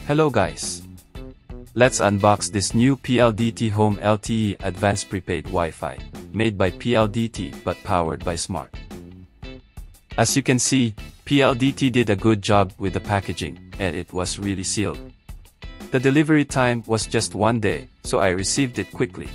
Hello guys. Let's unbox this new PLDT Home LTE Advanced Prepaid Wi-Fi, made by PLDT but powered by Smart. As you can see, PLDT did a good job with the packaging, and it was really sealed. The delivery time was just 1 day, so I received it quickly.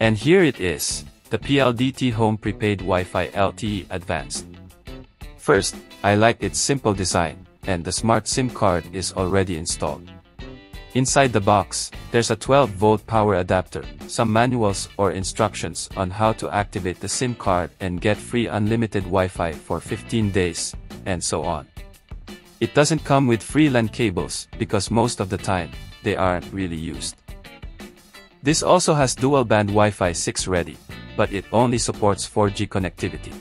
And here it is, the PLDT Home Prepaid Wi-Fi LTE Advanced. First, I like its simple design, and the smart SIM card is already installed. Inside the box, there's a 12-volt power adapter, some manuals or instructions on how to activate the SIM card and get free unlimited Wi-Fi for 15 days, and so on. It doesn't come with free LAN cables, because most of the time, they aren't really used. This also has dual-band Wi-Fi 6 ready, but it only supports 4G connectivity.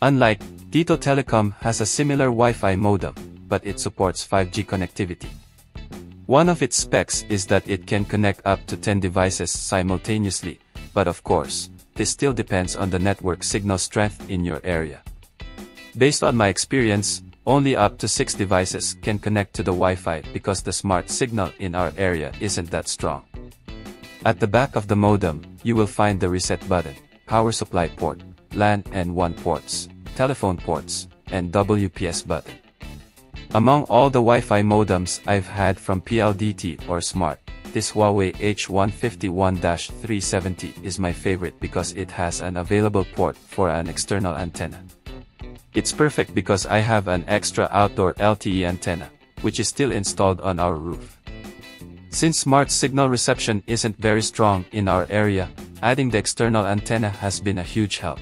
Unlike, Dito Telecom has a similar Wi-Fi modem, but it supports 5G connectivity. One of its specs is that it can connect up to 10 devices simultaneously, but of course, this still depends on the network signal strength in your area. Based on my experience, only up to 6 devices can connect to the Wi-Fi because the smart signal in our area isn't that strong. At the back of the modem, you will find the reset button, power supply port, LAN and WAN ports, telephone ports, and WPS button. Among all the Wi-Fi modems I've had from PLDT or Smart, this Huawei H151-370 is my favorite because it has an available port for an external antenna. It's perfect because I have an extra outdoor LTE antenna, which is still installed on our roof. Since Smart signal reception isn't very strong in our area, adding the external antenna has been a huge help.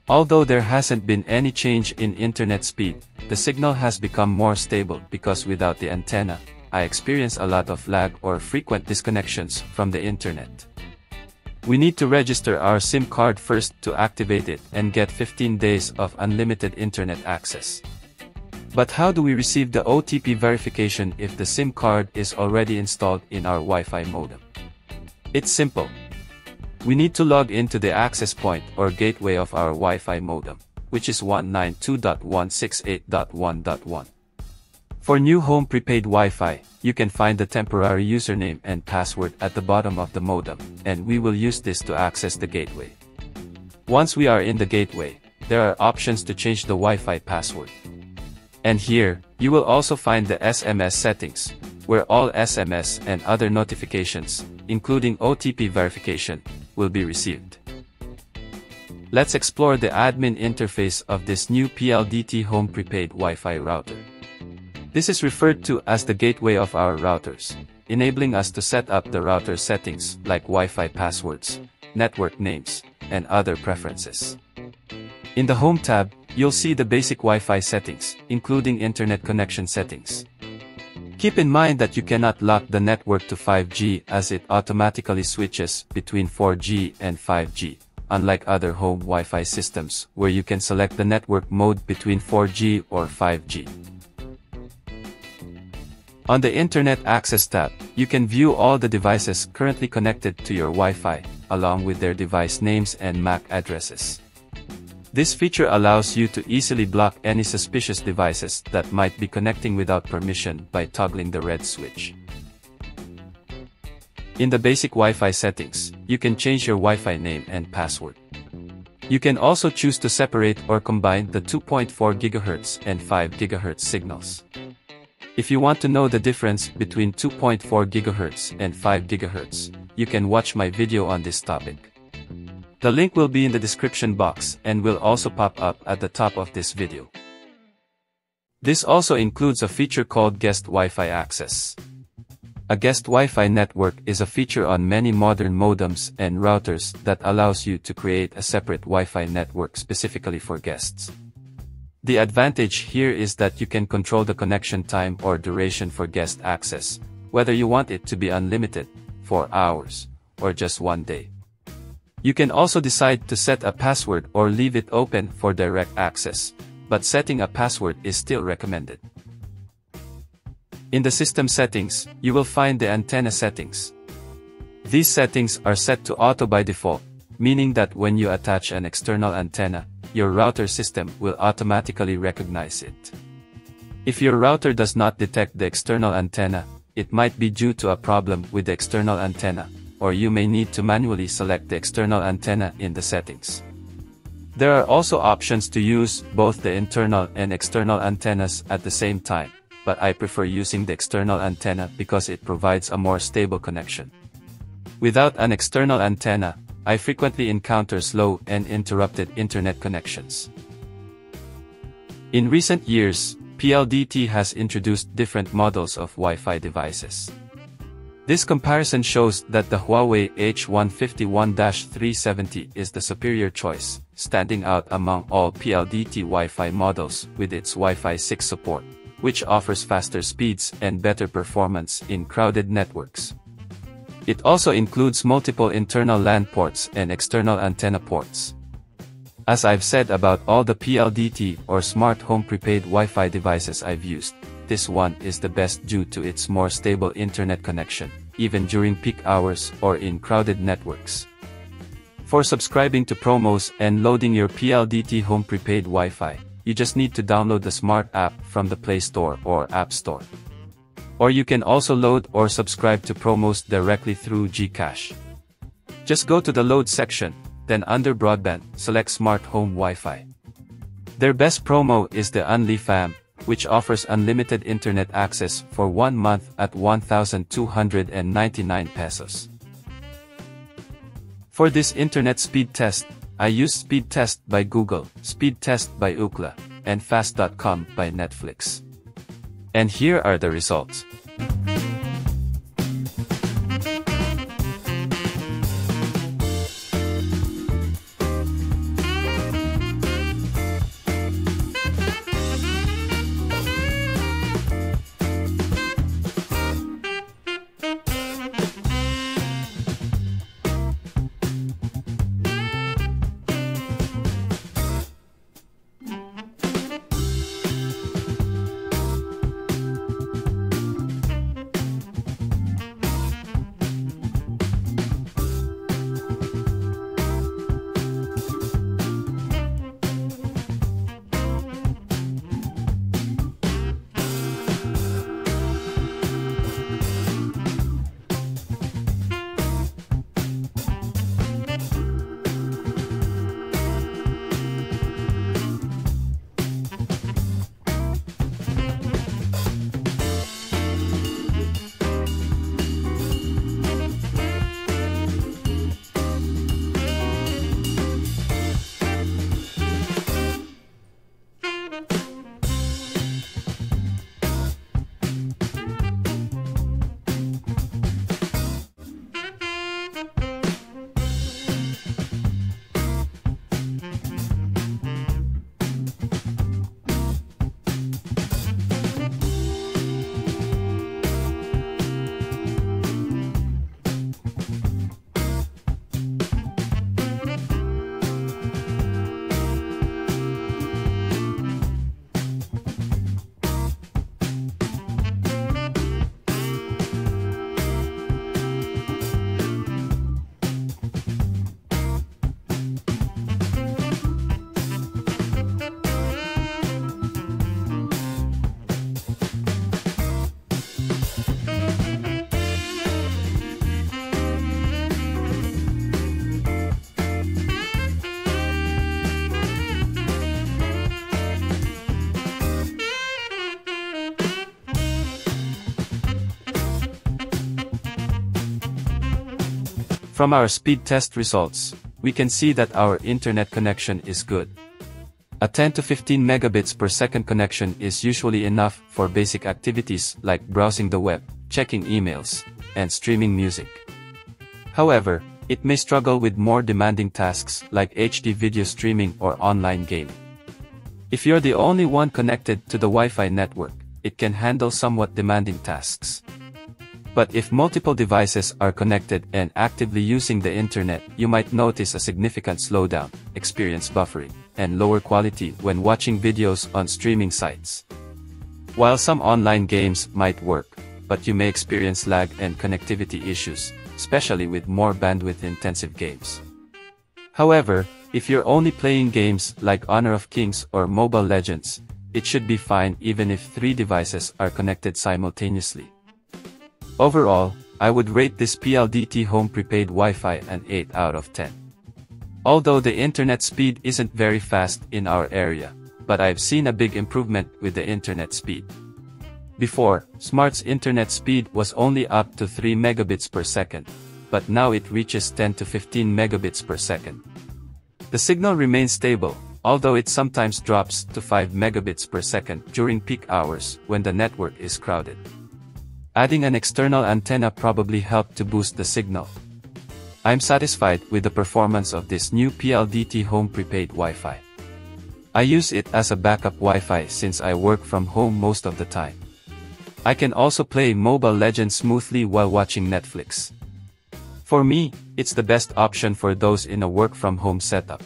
Although there hasn't been any change in internet speed, the signal has become more stable because without the antenna, I experience a lot of lag or frequent disconnections from the internet. We need to register our SIM card first to activate it and get 15 days of unlimited internet access. But how do we receive the OTP verification if the SIM card is already installed in our Wi-Fi modem? It's simple. We need to log into the access point or gateway of our Wi-Fi modem, which is 192.168.1.1. For new home prepaid Wi-Fi, you can find the temporary username and password at the bottom of the modem, and we will use this to access the gateway. Once we are in the gateway, there are options to change the Wi-Fi password. And here, you will also find the SMS settings, where all SMS and other notifications, including OTP verification, will be received. Let's explore the admin interface of this new PLDT Home Prepaid Wi-Fi router. This is referred to as the gateway of our routers, enabling us to set up the router settings like Wi-Fi passwords, network names, and other preferences. In the Home tab, you'll see the basic Wi-Fi settings, including internet connection settings. Keep in mind that you cannot lock the network to 5G as it automatically switches between 4G and 5G, unlike other home Wi-Fi systems where you can select the network mode between 4G or 5G. On the Internet Access tab, you can view all the devices currently connected to your Wi-Fi, along with their device names and MAC addresses. This feature allows you to easily block any suspicious devices that might be connecting without permission by toggling the red switch. In the basic Wi-Fi settings, you can change your Wi-Fi name and password. You can also choose to separate or combine the 2.4 GHz and 5 GHz signals. If you want to know the difference between 2.4 GHz and 5 GHz, you can watch my video on this topic. The link will be in the description box and will also pop up at the top of this video. This also includes a feature called Guest Wi-Fi Access. A guest Wi-Fi network is a feature on many modern modems and routers that allows you to create a separate Wi-Fi network specifically for guests. The advantage here is that you can control the connection time or duration for guest access, whether you want it to be unlimited, 4 hours, or just 1 day. You can also decide to set a password or leave it open for direct access, but setting a password is still recommended. In the system settings, you will find the antenna settings. These settings are set to auto by default, meaning that when you attach an external antenna, your router system will automatically recognize it. If your router does not detect the external antenna, it might be due to a problem with the external antenna, or you may need to manually select the external antenna in the settings. There are also options to use both the internal and external antennas at the same time, but I prefer using the external antenna because it provides a more stable connection. Without an external antenna, I frequently encounter slow and interrupted internet connections. In recent years, PLDT has introduced different models of Wi-Fi devices. This comparison shows that the Huawei H151-370 is the superior choice, standing out among all PLDT Wi-Fi models with its Wi-Fi 6 support, which offers faster speeds and better performance in crowded networks. It also includes multiple internal LAN ports and external antenna ports. As I've said about all the PLDT or smart home prepaid Wi-Fi devices I've used, this one is the best due to its more stable internet connection, even during peak hours or in crowded networks. For subscribing to promos and loading your PLDT home prepaid Wi-Fi, you just need to download the smart app from the Play Store or App Store. Or you can also load or subscribe to promos directly through GCash. Just go to the load section, then under broadband, select smart home Wi-Fi. Their best promo is the UnliFam, which offers unlimited internet access for 1 month at 1,299 pesos. For this internet speed test, I use Speedtest by Google, Speedtest by Ookla, and Fast.com by Netflix. And here are the results. From our speed test results, we can see that our internet connection is good. A 10 to 15 megabits per second connection is usually enough for basic activities like browsing the web, checking emails, and streaming music. However, it may struggle with more demanding tasks like HD video streaming or online gaming. If you're the only one connected to the Wi-Fi network, it can handle somewhat demanding tasks. But if multiple devices are connected and actively using the internet, you might notice a significant slowdown, experience buffering, and lower quality when watching videos on streaming sites. While some online games might work, but you may experience lag and connectivity issues, especially with more bandwidth-intensive games. However, if you're only playing games like Honor of Kings or Mobile Legends, it should be fine even if 3 devices are connected simultaneously. Overall, I would rate this PLDT Home Prepaid Wi-Fi an 8 out of 10. Although the internet speed isn't very fast in our area, but I've seen a big improvement with the internet speed. Before, Smart's internet speed was only up to 3 megabits per second, but now it reaches 10 to 15 megabits per second. The signal remains stable, although it sometimes drops to 5 megabits per second during peak hours when the network is crowded. Adding an external antenna probably helped to boost the signal. I'm satisfied with the performance of this new PLDT Home Prepaid Wi-Fi. I use it as a backup Wi-Fi since I work from home most of the time. I can also play Mobile Legends smoothly while watching Netflix. For me, it's the best option for those in a work-from-home setup.